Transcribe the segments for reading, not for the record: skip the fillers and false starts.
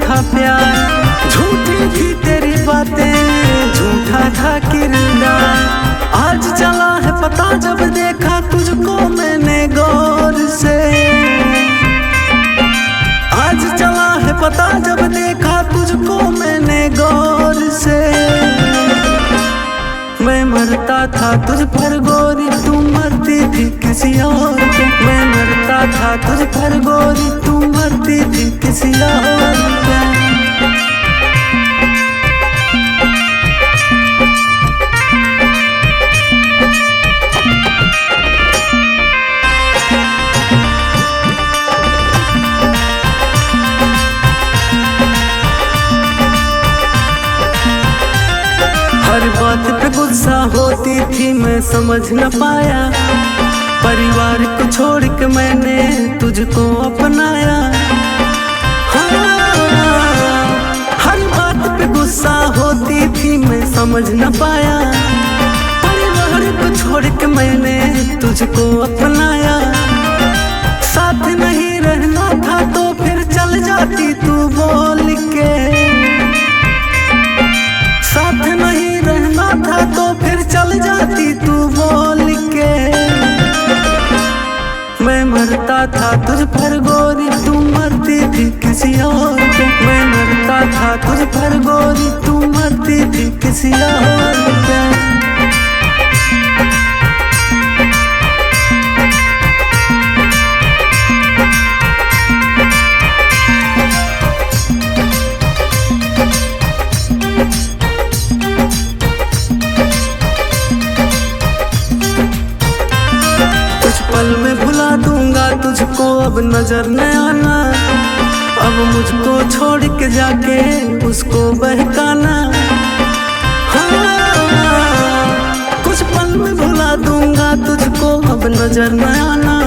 था प्यार, झूठी थी तेरी बातें, झूठा था किरदार। आज चला है पता जब देखा तुझको मैंने गौर से, आज चला है पता जब देखा तुझको मैंने गौर से। मैं मरता था तुझ पर गोरी, तू मरती थी किसी और पे। मैं मरता था तुझ पर गोरी, तू मरती थी किसी और पे। हर बात पे गुस्सा होती थी मैं समझ न पाया, परिवार को छोड़ के मैंने तुझको अपनाया। हाँ, हर बात पे गुस्सा होती थी मैं समझ न पाया, परिवार को छोड़ के मैंने तुझको अपनाया। साथ नहीं रहना था तो फिर चल जाती तू बोल के, साथ नहीं रहना था तो फिर चल जाती तू बोल के। मैं मरता था तुझ पर गोरी, तू मरती थी किसी और पे। मैं मरता था तुझ पर गोरी, तू मरती थी किसी और पे। पल में भुला दूंगा तुझको, अब नजर न आना। अब मुझको छोड़ के जाके उसको बहकाना। हाँ, कुछ पल में भुला दूंगा तुझको, अब नजर न आना।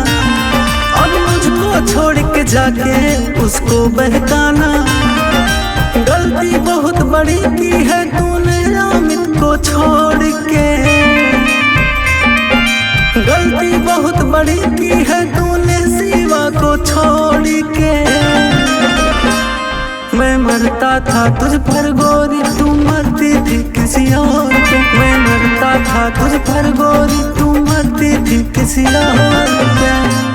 अब मुझको छोड़ के जाके उसको बहकाना। गलती बहुत बड़ी की है तूने अमित को छोड़ के, गलती बहुत बड़ी की है तूने शिवा को छोड़ के। मैं मरता था तुझ पर गोरी, तू मरती थी किसी और पे। मैं मरता था तुझ पर गोरी, तू मरती थी किसी और पे।